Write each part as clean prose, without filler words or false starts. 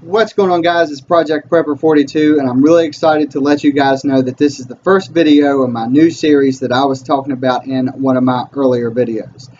What's going on, guys? It's Project Prepper 42, and I'm really excited to let you guys know that this is the first video of my new series that I was talking about in one of my earlier videos.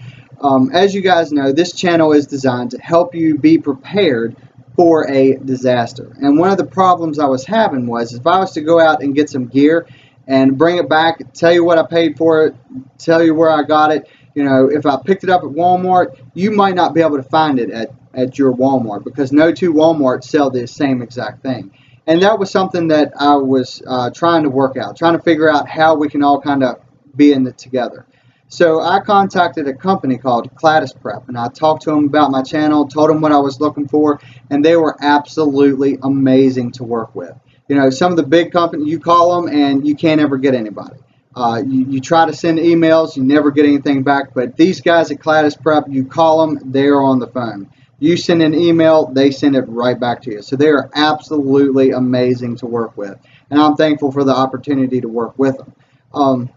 As you guys know, this channel is designed to help you be prepared for a disaster. And one of the problems I was having was if I was to go out and get some gear and bring it back, tell you what I paid for it, tell you where I got it, you know, if I picked it up at Walmart, you might not be able to find it at your Walmart because no two Walmarts sell the same exact thing. And that was something that I was trying to work out, trying to figure out how we can all kind of be in it together. So I contacted a company called Cladis Prep, and I talked to them about my channel, told them what I was looking for, and they were absolutely amazing to work with. You know, some of the big companies, you call them and you can't ever get anybody. You try to send emails, you never get anything back, but these guys at Cladis Prep, you call them, they're on the phone. You send an email, they send it right back to you. So they are absolutely amazing to work with, and I'm thankful for the opportunity to work with them.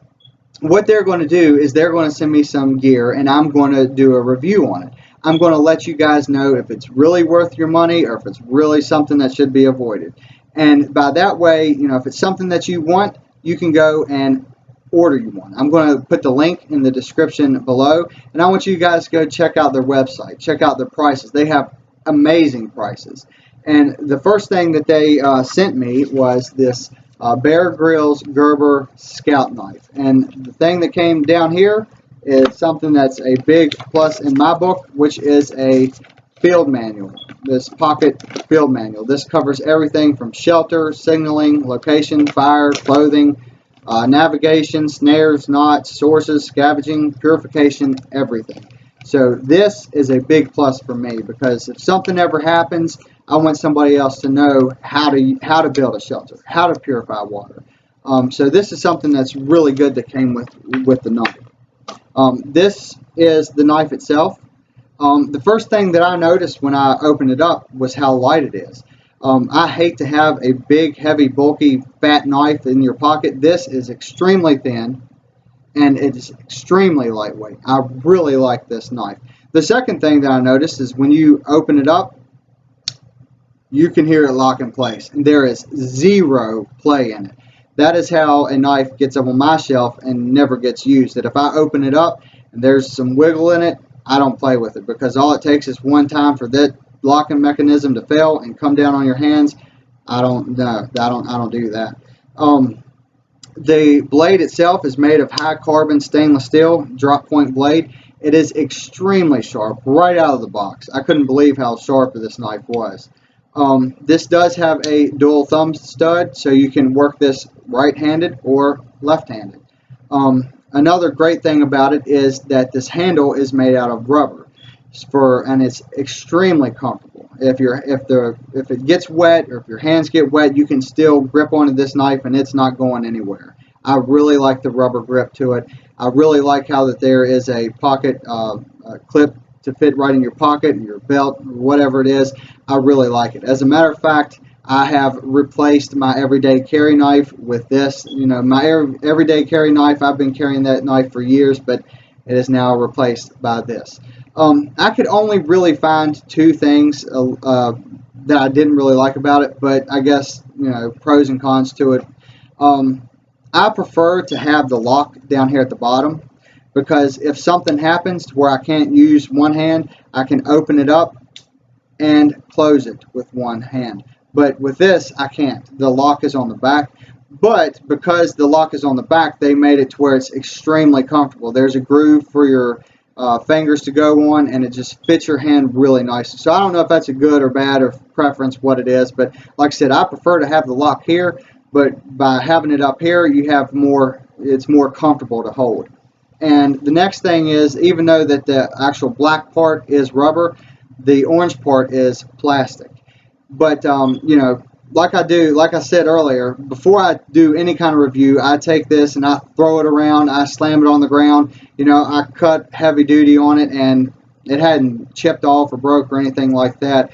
What they're going to do is they're going to send me some gear, and I'm going to do a review on it. I'm going to let you guys know if it's really worth your money or if it's really something that should be avoided. And by that way, you know, if it's something that you want, you can go and order you one. I'm going to put the link in the description below, and I want you guys to go check out their website, check out their prices. They have amazing prices. And the first thing that they sent me was this Bear Grylls Gerber Scout knife. And the thing that came down here is something that's a big plus in my book, which is a field manual, this pocket field manual. This covers everything from shelter, signaling, location, fire, clothing, navigation, snares, knots, sources, scavenging, purification, everything. So this is a big plus for me because if something ever happens, I want somebody else to know how to build a shelter, how to purify water. So this is something that's really good that came with the knife. This is the knife itself. The first thing that I noticed when I opened it up was how light it is. I hate to have a big, heavy, bulky, fat knife in your pocket. This is extremely thin, and it is extremely lightweight. I really like this knife. The second thing that I noticed is when you open it up, you can hear it lock in place, and there is zero play in it. That is how a knife gets up on my shelf and never gets used. That if I open it up and there's some wiggle in it, I don't play with it because all it takes is one time for that locking mechanism to fail and come down on your hands. I don't do that. The blade itself is made of high carbon stainless steel drop point blade. It is extremely sharp right out of the box. I couldn't believe how sharp this knife was. This does have a dual thumb stud, so you can work this right-handed or left-handed. Another great thing about it is that this handle is made out of rubber, and it's extremely comfortable. If it gets wet or if your hands get wet, you can still grip onto this knife and it's not going anywhere. I really like the rubber grip to it. I really like how that there is a pocket clip to fit right in your pocket, in your belt, whatever it is. I really like it. As a matter of fact, I have replaced my everyday carry knife with this. You know, my everyday carry knife, I've been carrying that knife for years, but it is now replaced by this. I could only really find two things that I didn't really like about it, but I guess, you know, pros and cons to it. I prefer to have the lock down here at the bottom because if something happens to where I can't use one hand, I can open it up and close it with one hand. But with this, I can't. The lock is on the back. But because the lock is on the back, they made it to where it's extremely comfortable. There's a groove for your fingers to go on, and it just fits your hand really nicely. So I don't know if that's a good or bad or preference, what it is. But like I said, I prefer to have the lock here. But by having it up here, you have more. It's more comfortable to hold. And the next thing is, even though that the actual black part is rubber, the orange part is plastic. But you know, like I said earlier, before I do any kind of review, I take this and I throw it around, I slam it on the ground. You know, I cut heavy duty on it, and it hadn't chipped off or broke or anything like that.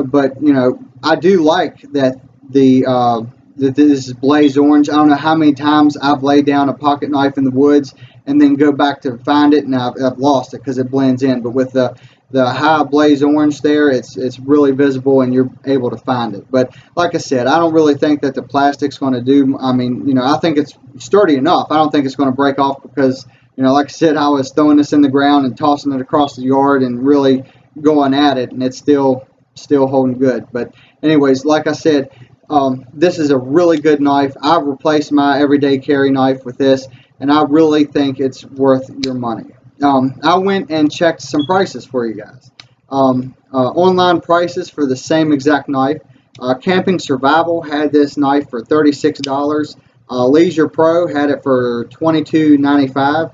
But you know, I do like that that this is blaze orange. I don't know how many times I've laid down a pocket knife in the woods and then go back to find it, and I've lost it because it blends in. But with the the high blaze orange there, it's really visible and you're able to find it. But like I said, I don't really think that the plastic's going to do, I mean, you know, I think it's sturdy enough. I don't think it's going to break off because, you know, like I said, I was throwing this in the ground and tossing it across the yard and really going at it, and it's still holding good. But anyways, like I said, this is a really good knife. I've replaced my everyday carry knife with this, and I really think it's worth your money. I went and checked some prices for you guys. Online prices for the same exact knife. Camping Survival had this knife for $36. Leisure Pro had it for $22.95.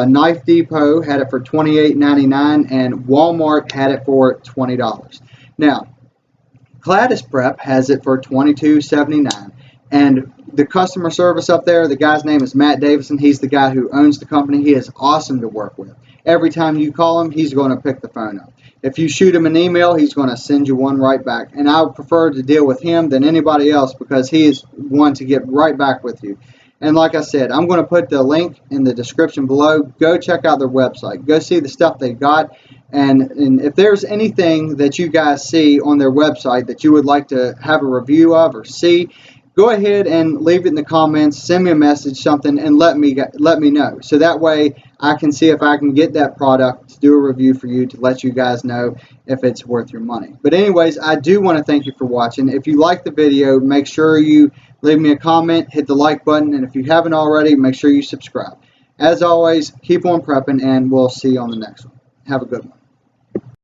Knife Depot had it for $28.99, and Walmart had it for $20. Now, Cladis Prep has it for $22.79, and the customer service up there, the guy's name is Matt Davison. He's the guy who owns the company. He is awesome to work with. Every time you call him, he's going to pick the phone up. If you shoot him an email, he's going to send you one right back. And I would prefer to deal with him than anybody else because he is one to get right back with you. And like I said, I'm going to put the link in the description below. Go check out their website. Go see the stuff they got. And if there's anything that you guys see on their website that you would like to have a review of or see, go ahead and leave it in the comments, send me a message, something, and let me know. So that way I can see if I can get that product to do a review for you to let you guys know if it's worth your money. But anyways, I do want to thank you for watching. If you like the video, make sure you leave me a comment, hit the like button, and if you haven't already, make sure you subscribe. As always, keep on prepping, and we'll see you on the next one. Have a good one.